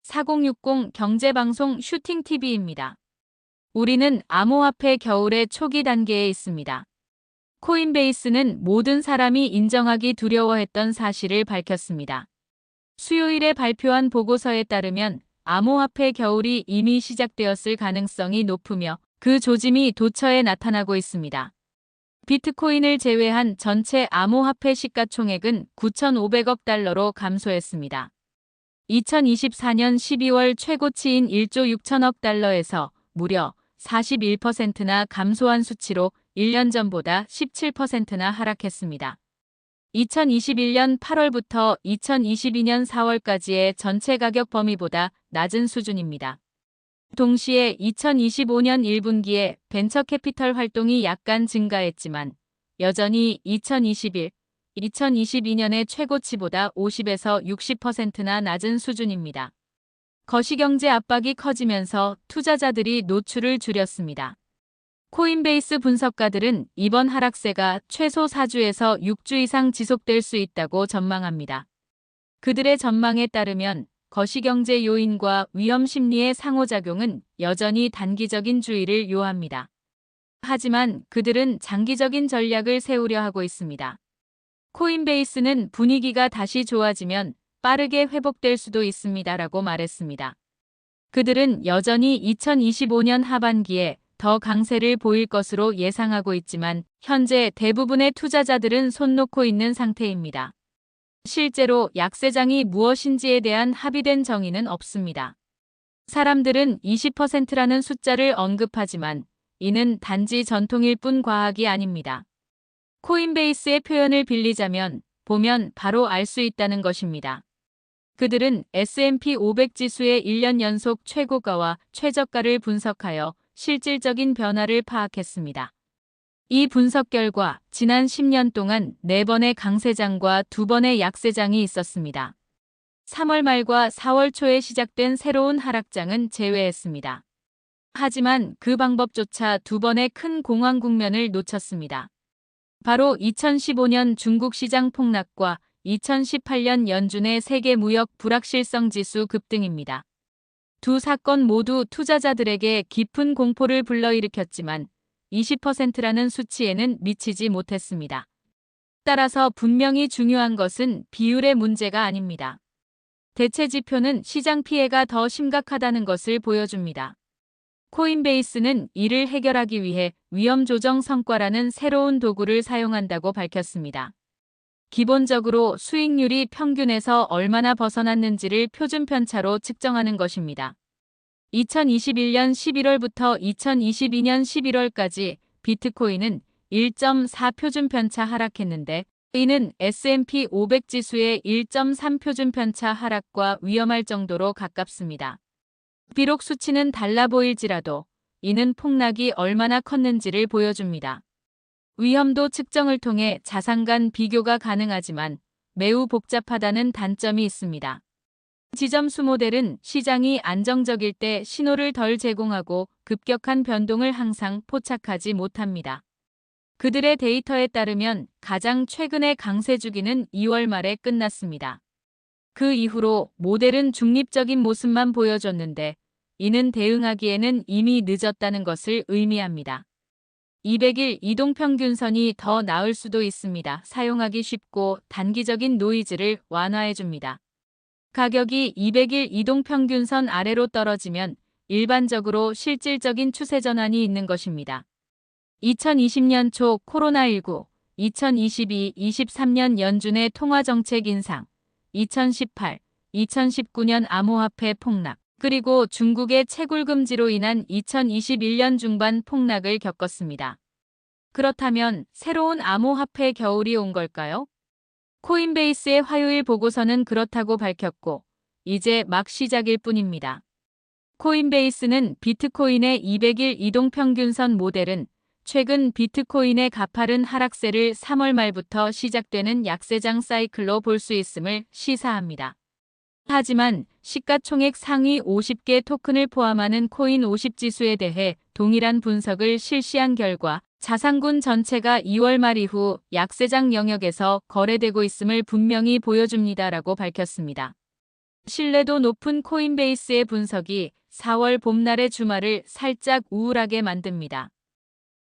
4060 경제방송 슈팅TV입니다. 우리는 암호화폐 겨울의 초기 단계에 있습니다. 코인베이스는 모든 사람이 인정하기 두려워했던 사실을 밝혔습니다. 수요일에 발표한 보고서에 따르면 암호화폐 겨울이 이미 시작되었을 가능성이 높으며 그 조짐이 도처에 나타나고 있습니다. 비트코인을 제외한 전체 암호화폐 시가총액은 9,500억 달러로 감소했습니다. 2024년 12월 최고치인 1조 6천억 달러에서 무려 41%나 감소한 수치로 1년 전보다 17%나 하락했습니다. 2021년 8월부터 2022년 4월까지의 전체 가격 범위보다 낮은 수준입니다. 동시에 2025년 1분기에 벤처 캐피털 활동이 약간 증가했지만 여전히 2021, 2022년의 최고치보다 50에서 60%나 낮은 수준입니다. 거시경제 압박이 커지면서 투자자들이 노출을 줄였습니다. 코인베이스 분석가들은 이번 하락세가 최소 4주에서 6주 이상 지속될 수 있다고 전망합니다. 그들의 전망에 따르면 거시경제 요인과 위험 심리의 상호작용은 여전히 단기적인 주의를 요합니다. 하지만 그들은 장기적인 전략을 세우려 하고 있습니다. 코인베이스는 분위기가 다시 좋아지면 빠르게 회복될 수도 있습니다라고 말했습니다. 그들은 여전히 2025년 하반기에 더 강세를 보일 것으로 예상하고 있지만 현재 대부분의 투자자들은 손 놓고 있는 상태입니다. 실제로 약세장이 무엇인지에 대한 합의된 정의는 없습니다. 사람들은 20%라는 숫자를 언급하지만 이는 단지 전통일 뿐 과학이 아닙니다. 코인베이스의 표현을 빌리자면 보면 바로 알 수 있다는 것입니다. 그들은 S&P 500 지수의 1년 연속 최고가와 최저가를 분석하여 실질적인 변화를 파악했습니다. 이 분석 결과 지난 10년 동안 4번의 강세장과 2번의 약세장이 있었습니다. 3월 말과 4월 초에 시작된 새로운 하락장은 제외했습니다. 하지만 그 방법조차 2번의 큰 공황 국면을 놓쳤습니다. 바로 2015년 중국 시장 폭락과 2018년 연준의 세계 무역 불확실성 지수 급등입니다. 두 사건 모두 투자자들에게 깊은 공포를 불러일으켰지만 20%라는 수치에는 미치지 못했습니다. 따라서 분명히 중요한 것은 비율의 문제가 아닙니다. 대체 지표는 시장 피해가 더 심각하다는 것을 보여줍니다. 코인베이스는 이를 해결하기 위해 위험 조정 성과라는 새로운 도구를 사용한다고 밝혔습니다. 기본적으로 수익률이 평균에서 얼마나 벗어났는지를 표준 편차로 측정하는 것입니다. 2021년 11월부터 2022년 11월까지 비트코인은 1.4 표준 편차 하락했는데 이는 S&P 500 지수의 1.3 표준 편차 하락과 위험할 정도로 가깝습니다. 비록 수치는 달라 보일지라도 이는 폭락이 얼마나 컸는지를 보여줍니다. 위험도 측정을 통해 자산 간 비교가 가능하지만 매우 복잡하다는 단점이 있습니다. 지점수 모델은 시장이 안정적일 때 신호를 덜 제공하고 급격한 변동을 항상 포착하지 못합니다. 그들의 데이터에 따르면 가장 최근의 강세 주기는 2월 말에 끝났습니다. 그 이후로 모델은 중립적인 모습만 보여줬는데 이는 대응하기에는 이미 늦었다는 것을 의미합니다. 200일 이동평균선이 더 나을 수도 있습니다. 사용하기 쉽고 단기적인 노이즈를 완화해줍니다. 가격이 200일 이동평균선 아래로 떨어지면 일반적으로 실질적인 추세 전환이 있는 것입니다. 2020년 초 코로나19, 2022-23년 연준의 통화정책 인상, 2018, 2019년 암호화폐 폭락, 그리고 중국의 채굴 금지로 인한 2021년 중반 폭락을 겪었습니다. 그렇다면 새로운 암호화폐 겨울이 온 걸까요? 코인베이스의 화요일 보고서는 그렇다고 밝혔고 이제 막 시작일 뿐입니다. 코인베이스는 비트코인의 200일 이동평균선 모델은 최근 비트코인의 가파른 하락세를 3월 말부터 시작되는 약세장 사이클로 볼 수 있음을 시사합니다. 하지만 시가총액 상위 50개 토큰을 포함하는 코인 50 지수에 대해 동일한 분석을 실시한 결과 자산군 전체가 2월 말 이후 약세장 영역에서 거래되고 있음을 분명히 보여줍니다라고 밝혔습니다. 신뢰도 높은 코인베이스의 분석이 4월 봄날의 주말을 살짝 우울하게 만듭니다.